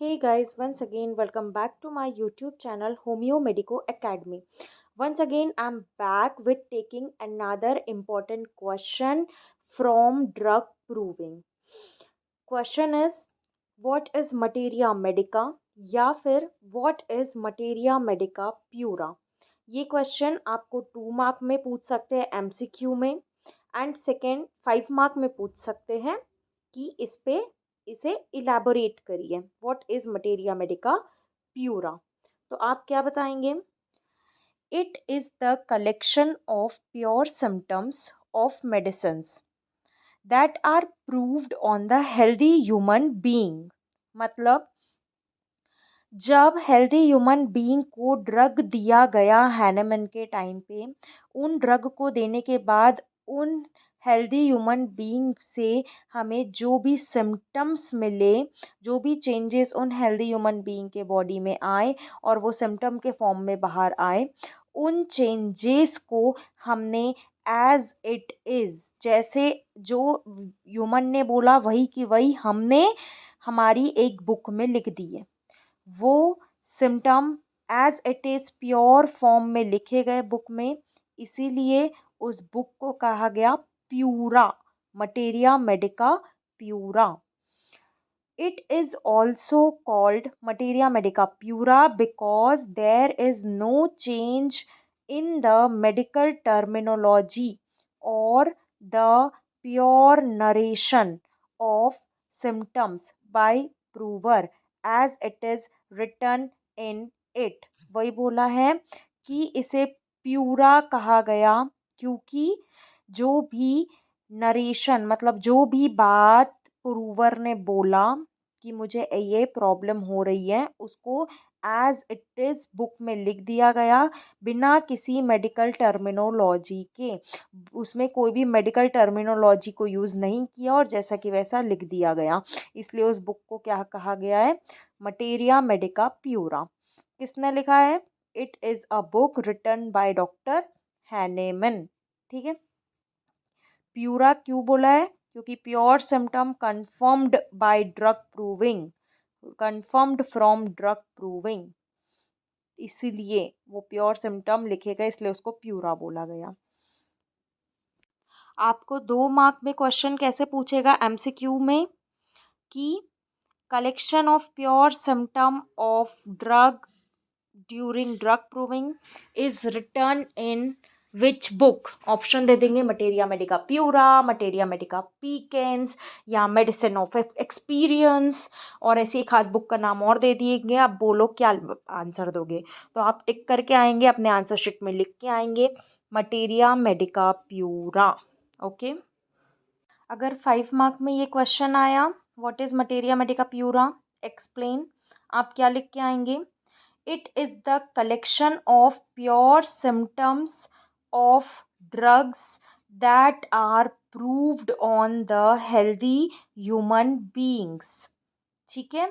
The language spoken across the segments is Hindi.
Hey guys, once again, welcome back to my YouTube channel Homeo Medico Academy. Once again, I'm back with taking another important question from drug proving. Question is, what is materia medica या फिर what is materia medica pura? ये क्वेश्चन आपको 2 मार्क में पूछ सकते हैं MCQ में एंड सेकेंड 5 मार्क में पूछ सकते हैं कि इसे इलेबोरेट करिए. What is materia medica pura? तो आप क्या बताएंगे? It is the collection of pure symptoms of medicines that are proved on the healthy human being. मतलब जब हेल्दी ह्यूमन बीइंग को ड्रग दिया गया हैनेमन के टाइम पे, उन ड्रग को देने के बाद उन हेल्दी ह्यूमन बीइंग से हमें जो भी सिम्टम्स मिले, जो भी चेंजेस उन हेल्दी ह्यूमन बीइंग के बॉडी में आए और वो सिम्टम के फॉर्म में बाहर आए, उन चेंजेस को हमने एज इट इज़, जैसे जो ह्यूमन ने बोला वही की वही हमने हमारी एक बुक में लिख दिए. वो symptom as it is pure form में लिखे गए बुक में, इसीलिए उस बुक को कहा गया pura, materia medica pura. It is also called materia medica pura because there is no change in the medical terminology or the pure narration of symptoms by prover as it is written in it. वही बोला है कि इसे प्यूरा कहा गया क्योंकि जो भी नरेशन, मतलब जो भी बात प्रूवर ने बोला कि मुझे ये प्रॉब्लम हो रही है, उसको एज इट इज़ बुक में लिख दिया गया बिना किसी मेडिकल टर्मिनोलॉजी के. उसमें कोई भी मेडिकल टर्मिनोलॉजी को यूज़ नहीं किया और जैसा कि वैसा लिख दिया गया, इसलिए उस बुक को क्या कहा गया है? Materia medica pura. किसने लिखा है? It is a book written by doctor Hahnemann. ठीक है. प्यूरा क्यों बोला है? क्योंकि pure symptom confirmed by drug proving, confirmed from drug proving, इसीलिए वो प्योर सिम्टम लिखे गए, इसलिए उसको प्यूरा बोला गया. आपको 2 मार्क में क्वेश्चन कैसे पूछेगा MCQ में कि collection of pure symptom of drug during drug proving is return in which book? Option दे देंगे materia medica pura, materia medica पीकेंस या मेडिसिन ऑफ एक्सपीरियंस, और ऐसी एक आध बुक का नाम और दे दिएंगे. आप बोलो क्या आंसर दोगे. तो आप टिक करके आएंगे, अपने आंसर शीट में लिख के आएंगे मटेरिया मेडिका प्यूरा. ओके. अगर 5 मार्क में ये क्वेश्चन आया, what is materia medica pura, explain, आप क्या लिख के आएंगे? It is the collection of pure symptoms of drugs that are proved on the healthy human beings. ठीक है.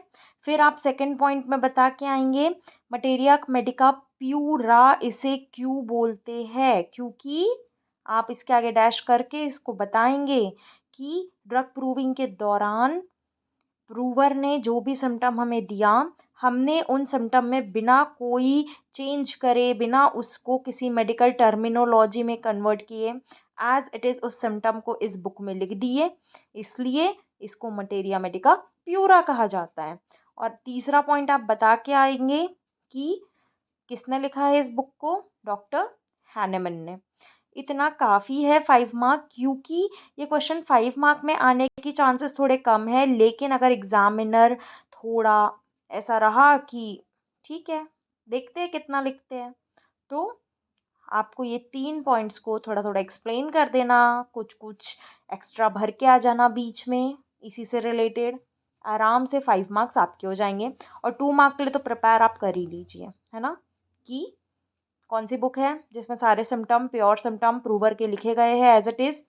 फिर आप सेकंड पॉइंट में बता के आएंगे मटेरिया मेडिका प्यूरा इसे क्यों बोलते हैं, क्योंकि आप इसके आगे डैश करके इसको बताएंगे कि ड्रग प्रूविंग के दौरान प्रूवर ने जो भी सिम्टम हमें दिया, हमने उन सिम्टम में बिना कोई चेंज करे, बिना उसको किसी मेडिकल टर्मिनोलॉजी में कन्वर्ट किए, एज इट इज़ उस सिम्टम को इस बुक में लिख दिए, इसलिए इसको मटेरिया मेडिका प्यूरा कहा जाता है. और तीसरा पॉइंट आप बता के आएंगे कि किसने लिखा है इस बुक को? डॉक्टर हैनेमन ने. इतना काफ़ी है 5 मार्क, क्योंकि ये क्वेश्चन 5 मार्क में आने की चांसेस थोड़े कम है, लेकिन अगर एग्जामिनर थोड़ा ऐसा रहा कि ठीक है देखते हैं कितना लिखते हैं, तो आपको ये 3 पॉइंट्स को थोड़ा थोड़ा एक्सप्लेन कर देना, कुछ कुछ एक्स्ट्रा भर के आ जाना बीच में इसी से रिलेटेड, आराम से 5 मार्क्स आपके हो जाएंगे. और 2 मार्क के लिए तो प्रिपेयर आप कर ही लीजिए, है ना, कि कौन सी बुक है जिसमें सारे सिम्टम प्योर सिम्टम प्रूवर के लिखे गए हैं एज इट इज़.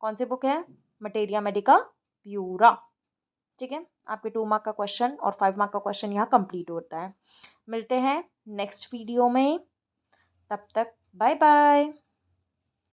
कौन सी बुक है? Materia medica pura. ठीक है. आपके 2 मार्क का क्वेश्चन और 5 मार्क का क्वेश्चन यहाँ कंप्लीट होता है. मिलते हैं नेक्स्ट वीडियो में, तब तक बाय बाय.